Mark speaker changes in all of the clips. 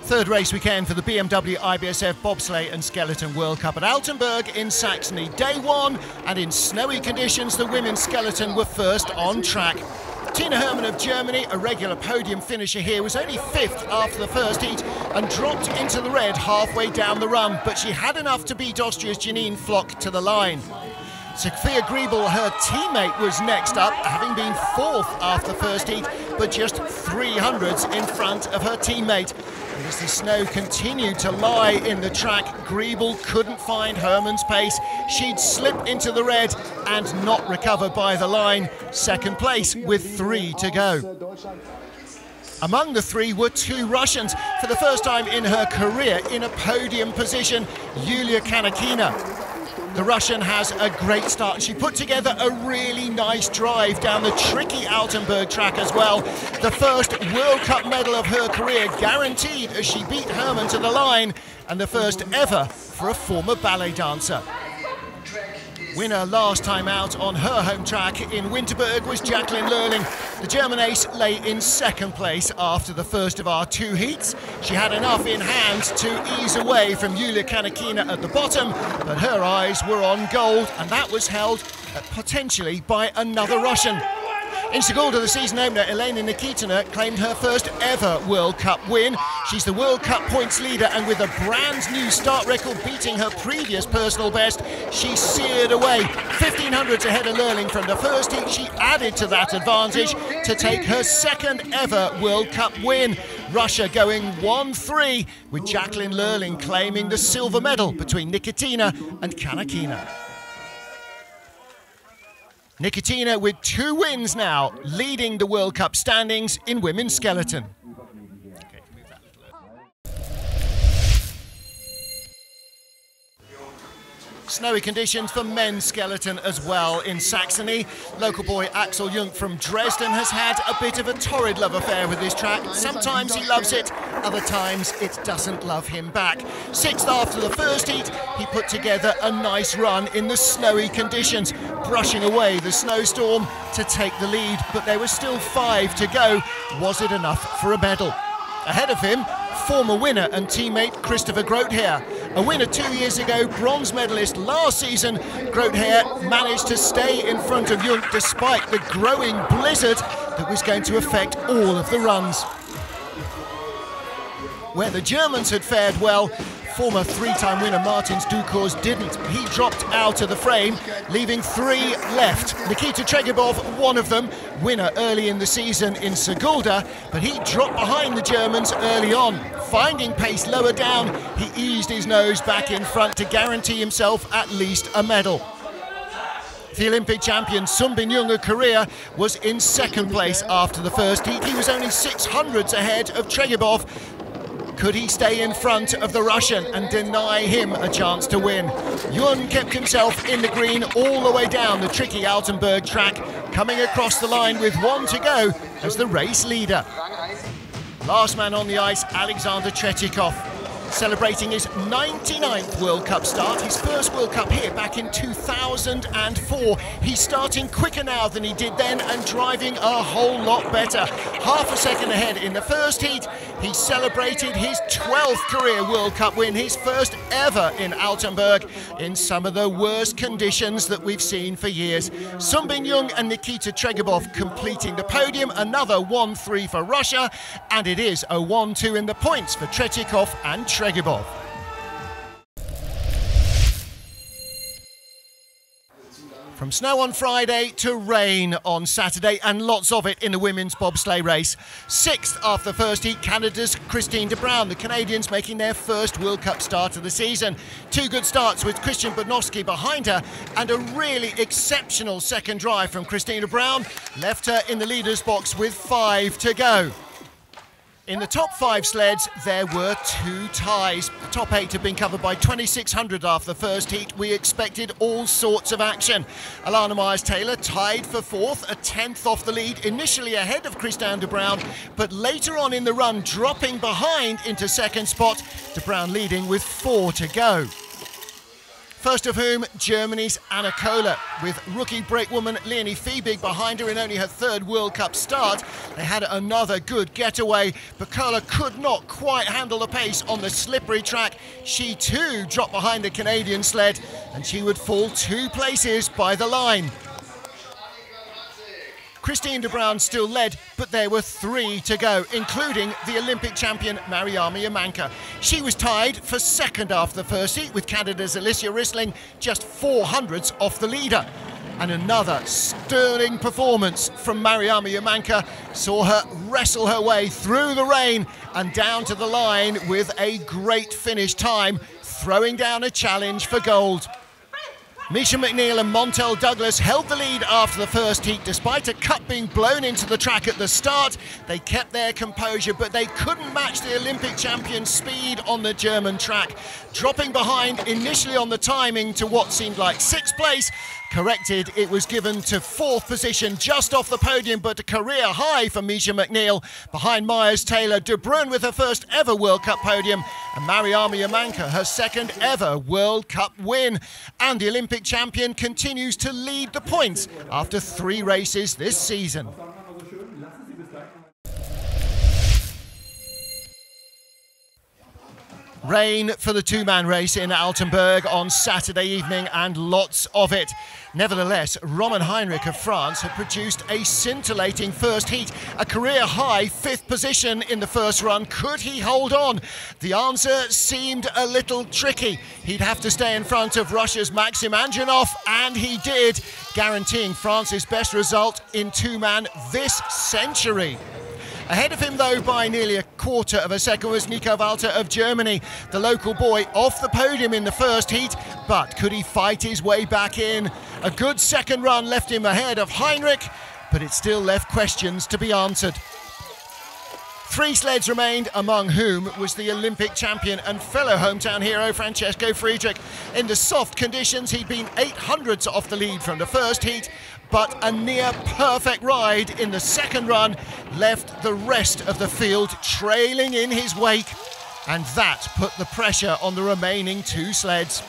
Speaker 1: Third race weekend for the BMW IBSF Bobsleigh and Skeleton World Cup at Altenberg in Saxony. Day one, and in snowy conditions, the women's skeleton were first on track. Tina Hermann of Germany, a regular podium finisher here, was only fifth after the first heat and dropped into the red halfway down the run, but she had enough to beat Austria's Janine Flock to the line. Sophia Griebel, her teammate, was next up, having been fourth after the first heat, but just 300s in front of her teammate. And as the snow continued to lie in the track, Griebel couldn't find Hermann's pace. She'd slip into the red and not recover by the line. Second place with 3 to go. Among the three were two Russians, for the first time in her career in a podium position, Yulia Kanakina. The Russian has a great start, and she put together a really nice drive down the tricky Altenberg track as well. The first World Cup medal of her career guaranteed as she beat Hermann to the line, and the first ever for a former ballet dancer. Winner last time out on her home track in Winterberg was Jacqueline Lurling. The German ace lay in second place after the first of our two heats. She had enough in hand to ease away from Yulia Kanakina at the bottom, but her eyes were on gold, and that was held potentially by another Russian. In Sigulda, the season opener, Elena Nikitina claimed her first ever World Cup win. She's the World Cup points leader, and with a brand new start record beating her previous personal best, she seared away 1500s ahead of Lurling from the first heat. She added to that advantage to take her second ever World Cup win. Russia going 1-3, with Jacqueline Lurling claiming the silver medal between Nikitina and Kanakina. Nikitina with 2 wins now, leading the World Cup standings in women's skeleton. Snowy conditions for men's skeleton as well in Saxony. Local boy Axel Jung from Dresden has had a bit of a torrid love affair with this track. Sometimes he loves it, other times it doesn't love him back. Sixth after the first heat, he put together a nice run in the snowy conditions, brushing away the snowstorm to take the lead, but there was still 5 to go. Was it enough for a medal? Ahead of him, former winner and teammate Christopher Groothaer. A winner 2 years ago, bronze medalist last season, Groothaer managed to stay in front of Jung despite the growing blizzard that was going to affect all of the runs. Where the Germans had fared well, former 3-time winner Martins Dukors didn't. He dropped out of the frame, leaving 3 left. Nikita Tregibov, one of them, winner early in the season in Sigulda, but he dropped behind the Germans early on. Finding pace lower down, he eased his nose back in front to guarantee himself at least a medal. The Olympic champion Sunbin Jung of Korea was in second place after the first heat. He was only 600s ahead of Tregibov. Could he stay in front of the Russian and deny him a chance to win? Yun kept himself in the green all the way down the tricky Altenberg track, coming across the line with 1 to go as the race leader. Last man on the ice, Alexander Tretyakov, celebrating his 99th World Cup start, his first World Cup here back in 2004. He's starting quicker now than he did then and driving a whole lot better. Half a second ahead in the first heat. He celebrated his 12th career World Cup win, his first ever in Altenberg, in some of the worst conditions that we've seen for years. Sunbin Jung and Nikita Tregibov completing the podium, another 1-3 for Russia, and it is a 1-2 in the points for Tretyakov and Tregibov. From snow on Friday to rain on Saturday, and lots of it in the women's bobsleigh race. Sixth after the first heat, Canada's Christine de Bruin, the Canadians making their first World Cup start of the season. 2 good starts with Christian Budnowski behind her, and a really exceptional second drive from Christine de Bruin left her in the leader's box with 5 to go. In the top 5 sleds, there were 2 ties. The top 8 had been covered by 2600 after the first heat. We expected all sorts of action. Alana Myers-Taylor tied for 4th, a 10th off the lead, initially ahead of Christine de Bruin, but later on in the run, dropping behind into second spot. De Bruin leading with 4 to go. First of whom, Germany's Anna Kohler. With rookie brakewoman Leonie Fiebig behind her in only her third World Cup start, they had another good getaway, but Kohler could not quite handle the pace on the slippery track. She too dropped behind the Canadian sled, and she would fall 2 places by the line. Christine de Bruyn still led, but there were 3 to go, including the Olympic champion Mariama Yamanka. She was tied for second after the first heat, with Canada's Alicia Rissling just 400ths off the leader. And another sterling performance from Mariama Yamanka saw her wrestle her way through the rain and down to the line with a great finish time, throwing down a challenge for gold. Misha McNeil and Montel Douglas held the lead after the first heat. Despite a cup being blown into the track at the start, they kept their composure, but they couldn't match the Olympic champion's speed on the German track. Dropping behind initially on the timing to what seemed like 6th place, corrected, it was given to 4th position just off the podium, but a career high for Misha McNeil. Behind Myers Taylor, de Bruyn with her first ever World Cup podium, and Mariama Yamanka her second ever World Cup win. And the Olympic champion continues to lead the points after 3 races this season. Rain for the 2-man race in Altenberg on Saturday evening, and lots of it. Nevertheless, Roman Heinrich of France had produced a scintillating first heat, a career-high 5th position in the first run. Could he hold on? The answer seemed a little tricky. He'd have to stay in front of Russia's Maxim Anjanov, and he did, guaranteeing France's best result in 2-man this century. Ahead of him, though, by nearly a quarter of a second was Nico Walter of Germany, the local boy, off the podium in the first heat. But could he fight his way back in? A good second run left him ahead of Heinrich, but it still left questions to be answered. 3 sleds remained, among whom was the Olympic champion and fellow hometown hero Francesco Friedrich. In the soft conditions, he'd been 800ths off the lead from the first heat, but a near perfect ride in the second run left the rest of the field trailing in his wake, and that put the pressure on the remaining 2 sleds.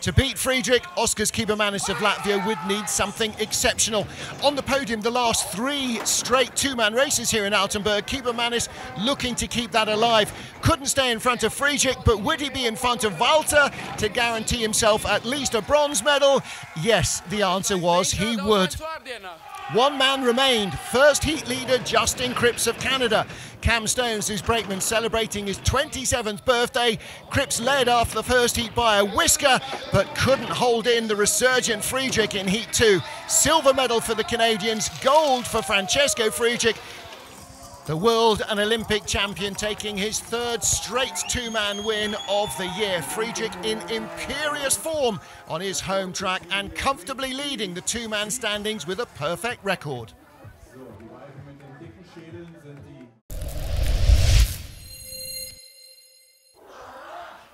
Speaker 1: To beat Friedrich, Oskars Kibermanis of Latvia would need something exceptional. On the podium the last 3 straight 2-man races here in Altenberg, Kibermanis looking to keep that alive. Couldn't stay in front of Friedrich, but would he be in front of Walter to guarantee himself at least a bronze medal? Yes, the answer was he would. 1 man remained, first heat leader Justin Cripps of Canada. Cam Stones, whose brakeman, celebrating his 27th birthday. Cripps led after the first heat by a whisker, but couldn't hold in the resurgent Friedrich in heat 2. Silver medal for the Canadians, gold for Francesco Friedrich. The world and Olympic champion taking his 3rd straight 2-man win of the year. Friedrich in imperious form on his home track and comfortably leading the 2-man standings with a perfect record.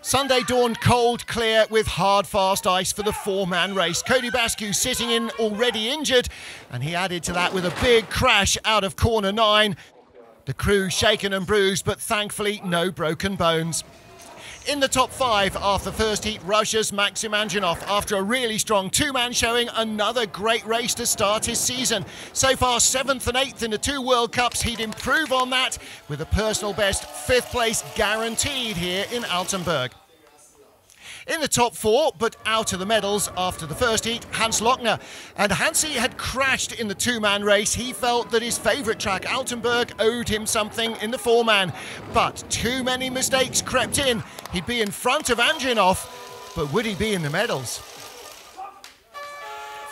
Speaker 1: Sunday dawned cold, clear, with hard, fast ice for the 4-man race. Cody Bascu sitting in already injured, and he added to that with a big crash out of corner 9. The crew shaken and bruised, but thankfully no broken bones. In the top 5 after the first heat, Russia's Maxim Anjanov, after a really strong 2-man showing, another great race to start his season. So far 7th and 8th in the 2 World Cups, he'd improve on that with a personal best 5th place guaranteed here in Altenberg. In the top 4, but out of the medals after the first heat, Hans Lochner. And Hansi had crashed in the 2-man race. He felt that his favourite track, Altenberg, owed him something in the 4-man. But too many mistakes crept in. He'd be in front of Anjanov, but would he be in the medals?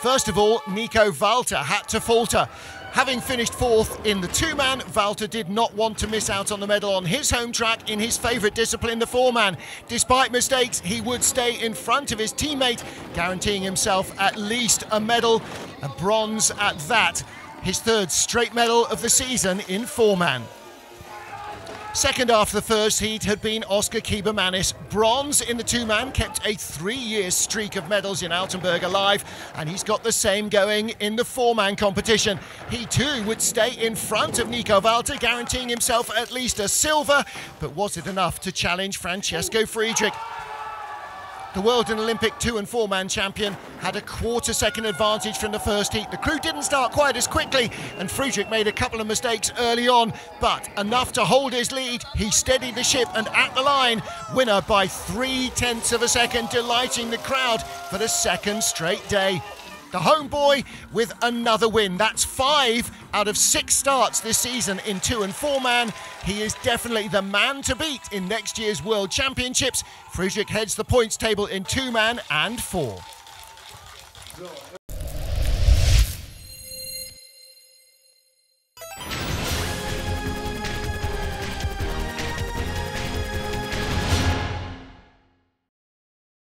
Speaker 1: First of all, Nico Walter had to falter. Having finished 4th in the 2-man, Walter did not want to miss out on the medal on his home track in his favourite discipline, the 4-man. Despite mistakes, he would stay in front of his teammate, guaranteeing himself at least a medal, a bronze at that. His 3rd straight medal of the season in 4-man. Second after the first heat had been Oskar Kibermanis. Bronze in the 2-man, kept a 3-year streak of medals in Altenberg alive, and he's got the same going in the 4-man competition. He too would stay in front of Nico Walter, guaranteeing himself at least a silver, but was it enough to challenge Francesco Friedrich? The world and Olympic 2- and 4-man champion had a quarter-second advantage from the first heat. The crew didn't start quite as quickly, and Friedrich made a couple of mistakes early on, but enough to hold his lead. He steadied the ship, and at the line, winner by 0.3 of a second, delighting the crowd for the second straight day. The homeboy with another win. That's 5 out of 6 starts this season in 2- and 4-man. He is definitely the man to beat in next year's World Championships. Friedrich heads the points table in 2-man and 4.